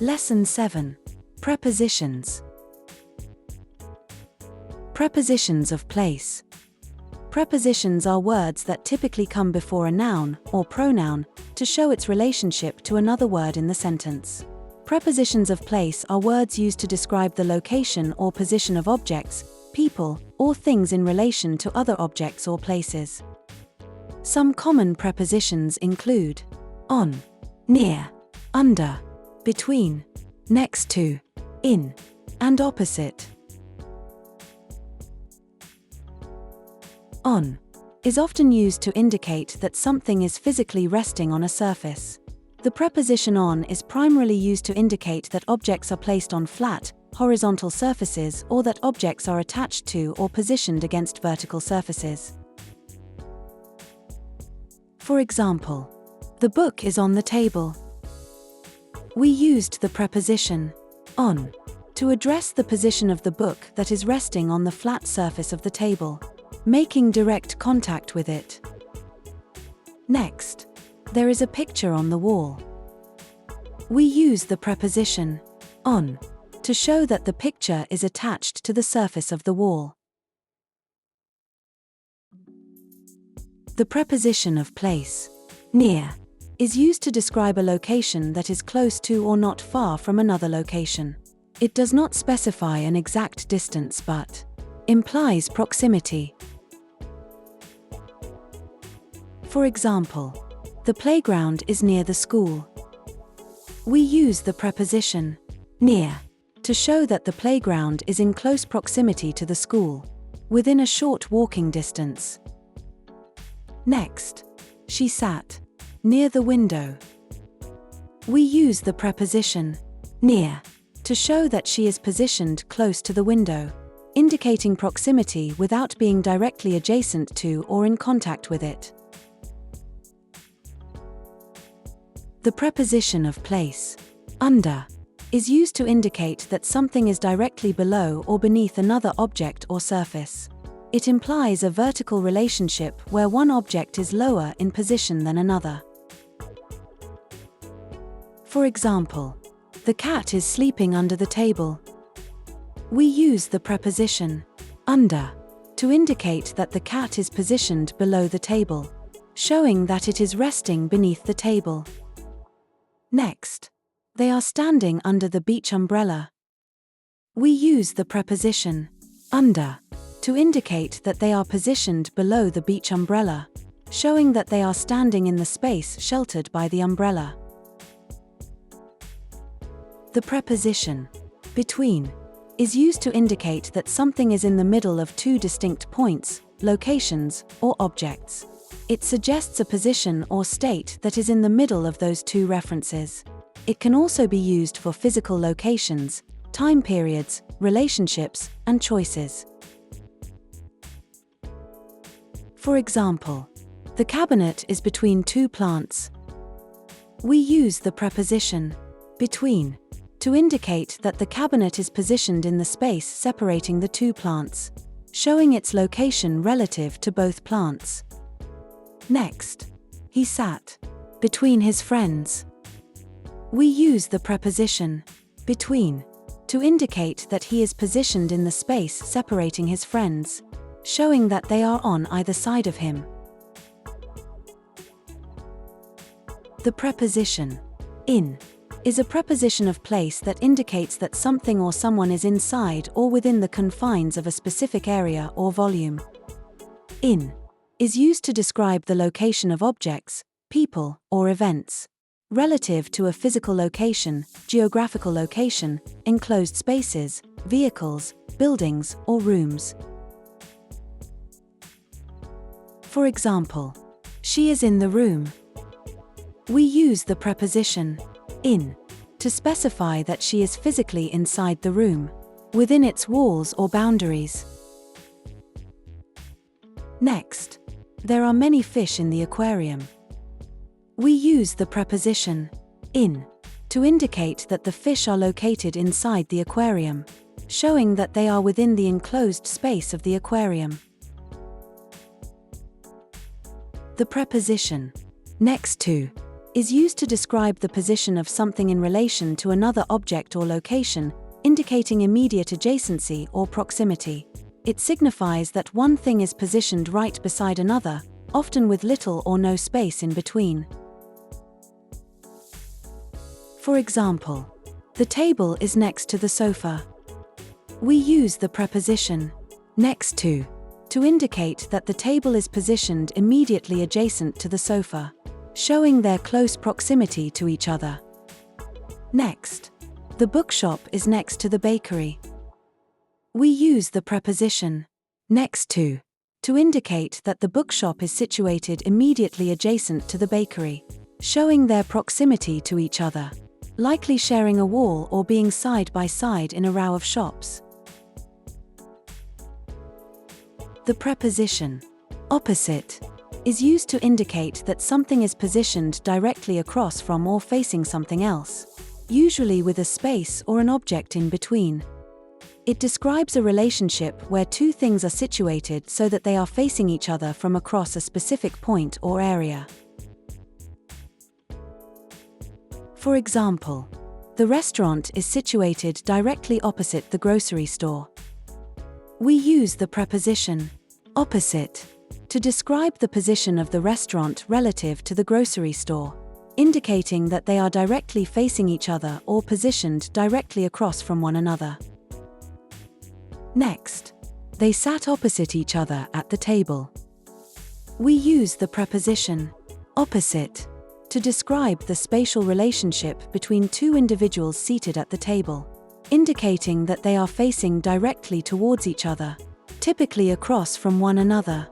Lesson 7. Prepositions. Prepositions of place. Prepositions are words that typically come before a noun or pronoun to show its relationship to another word in the sentence. Prepositions of place are words used to describe the location or position of objects, people, or things in relation to other objects or places. Some common prepositions include on, near, under, between, next to, in, and opposite. On is often used to indicate that something is physically resting on a surface. The preposition on is primarily used to indicate that objects are placed on flat, horizontal surfaces or that objects are attached to or positioned against vertical surfaces. For example, the book is on the table. We used the preposition on to address the position of the book that is resting on the flat surface of the table, making direct contact with it. Next, there is a picture on the wall. We use the preposition on to show that the picture is attached to the surface of the wall. The preposition of place, near, is used to describe a location that is close to or not far from another location. It does not specify an exact distance but implies proximity. For example, the playground is near the school. We use the preposition near to show that the playground is in close proximity to the school, within a short walking distance. Next, she sat near the window. We use the preposition near to show that she is positioned close to the window, indicating proximity without being directly adjacent to or in contact with it. The preposition of place, under, is used to indicate that something is directly below or beneath another object or surface. It implies a vertical relationship where one object is lower in position than another. For example, the cat is sleeping under the table. We use the preposition under to indicate that the cat is positioned below the table, showing that it is resting beneath the table. Next, they are standing under the beach umbrella. We use the preposition under to indicate that they are positioned below the beach umbrella, showing that they are standing in the space sheltered by the umbrella. The preposition between is used to indicate that something is in the middle of two distinct points, locations, or objects. It suggests a position or state that is in the middle of those two references. It can also be used for physical locations, time periods, relationships, and choices. For example, the cabinet is between two plants. We use the preposition between to indicate that the cabinet is positioned in the space separating the two plants, showing its location relative to both plants. Next, he sat between his friends. We use the preposition between to indicate that he is positioned in the space separating his friends, showing that they are on either side of him. The preposition in is a preposition of place that indicates that something or someone is inside or within the confines of a specific area or volume. In is used to describe the location of objects, people, or events, relative to a physical location, geographical location, enclosed spaces, vehicles, buildings, or rooms. For example, she is in the room. We use the preposition in to specify that she is physically inside the room, within its walls or boundaries. Next, there are many fish in the aquarium. We use the preposition in to indicate that the fish are located inside the aquarium, showing that they are within the enclosed space of the aquarium. The preposition next to is used to describe the position of something in relation to another object or location, indicating immediate adjacency or proximity. It signifies that one thing is positioned right beside another, often with little or no space in between. For example, the table is next to the sofa. We use the preposition next to indicate that the table is positioned immediately adjacent to the sofa, showing their close proximity to each other. Next, the bookshop is next to the bakery. We use the preposition next to indicate that the bookshop is situated immediately adjacent to the bakery, showing their proximity to each other, likely sharing a wall or being side by side in a row of shops. The preposition opposite is used to indicate that something is positioned directly across from or facing something else, usually with a space or an object in between. It describes a relationship where two things are situated so that they are facing each other from across a specific point or area. For example, the restaurant is situated directly opposite the grocery store. We use the preposition opposite to describe the position of the restaurant relative to the grocery store, indicating that they are directly facing each other or positioned directly across from one another. Next, they sat opposite each other at the table. We use the preposition opposite to describe the spatial relationship between two individuals seated at the table, indicating that they are facing directly towards each other, typically across from one another.